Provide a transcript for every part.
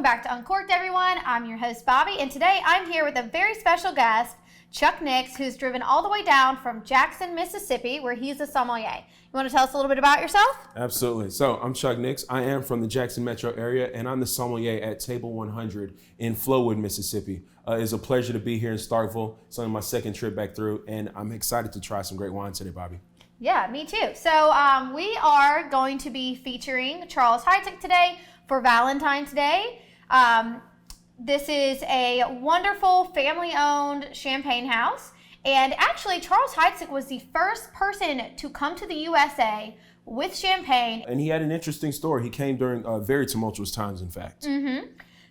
Welcome back to Uncorked, everyone. I'm your host, Bobby, and today I'm here with a very special guest, Chuck Nix, who's driven all the way down from Jackson, Mississippi, where he's a sommelier. You want to tell us a little bit about yourself? Absolutely. So I'm Chuck Nix. I am from the Jackson metro area, and I'm the sommelier at Table 100 in Flowood, Mississippi. It's a pleasure to be here in Starkville. It's only my second trip back through, and I'm excited to try some great wine today, Bobby. Yeah, me too. So we are going to be featuring Charles Heidsieck today for Valentine's Day. This is a wonderful family-owned champagne house. And actually, Charles Heidsieck was the first person to come to the USA with champagne. And he had an interesting story. He came during very tumultuous times, in fact.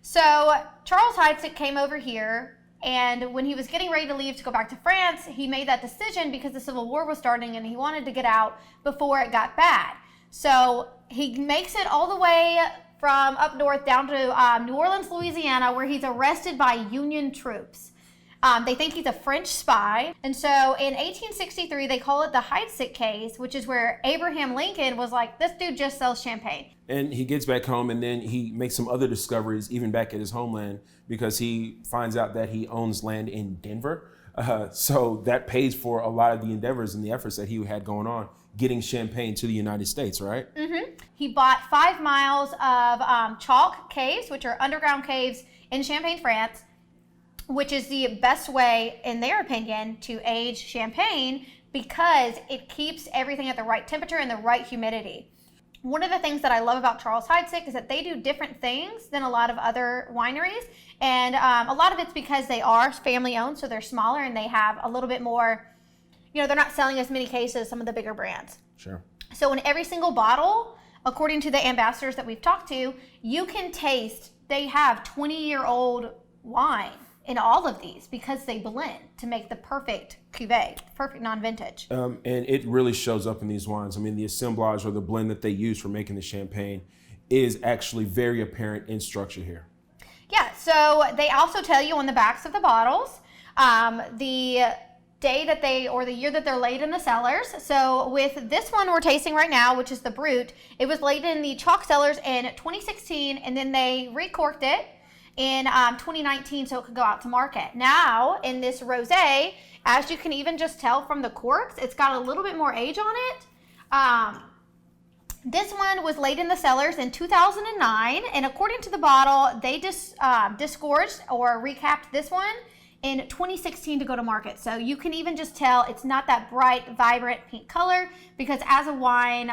So Charles Heidsieck came over here, and when he was getting ready to leave to go back to France, he made that decision because the Civil War was starting and he wanted to get out before it got bad. So he makes it all the way from up north down to New Orleans, Louisiana, where he's arrested by Union troops. They think he's a French spy. And so in 1863, they call it the Heidsieck case, which is where Abraham Lincoln was like, this dude just sells champagne. And he gets back home, and then he makes some other discoveries, even back at his homeland, because he finds out that he owns land in Denver. So that pays for a lot of the endeavors and the efforts that he had going on, getting champagne to the United States, right? He bought 5 miles of chalk caves, which are underground caves in Champagne, France, which is the best way, in their opinion, to age champagne because it keeps everything at the right temperature and the right humidity. One of the things that I love about Charles Heidsieck is that they do different things than a lot of other wineries. And a lot of it's because they are family owned, so they're smaller and they have a little bit more, they're not selling as many cases as some of the bigger brands. Sure. So in every single bottle, according to the ambassadors that we've talked to, you can taste they have 20-year-old wine in all of these because they blend to make the perfect cuvee, perfect non-vintage. And it really shows up in these wines. I mean, the assemblage or the blend that they use for making the champagne is actually very apparent in structure here. Yeah, so they also tell you on the backs of the bottles the day that the year that they're laid in the cellars. So with this one we're tasting right now, which is the Brut, it was laid in the chalk cellars in 2016, and then they recorked it in 2019 so it could go out to market. Now, in this rosé, as you can even just tell from the corks, it's got a little bit more age on it. This one was laid in the cellars in 2009, and according to the bottle, they disgorged or recapped this one in 2016 to go to market. So you can even just tell it's not that bright, vibrant pink color because as a wine,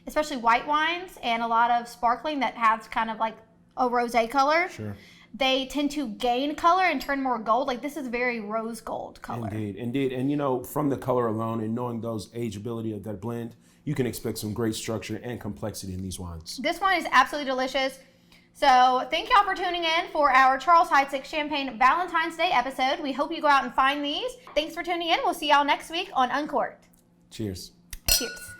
especially white wines and a lot of sparkling that has kind of like a rosé color, Sure. They tend to gain color and turn more gold. Like this is very rose gold color. Indeed. And from the color alone and knowing those ageability of that blend, you can expect some great structure and complexity in these wines. This one is absolutely delicious. So thank y'all for tuning in for our Charles Heidsieck Champagne Valentine's Day episode. We hope you go out and find these. Thanks for tuning in. We'll see y'all next week on Uncorked. Cheers. Cheers.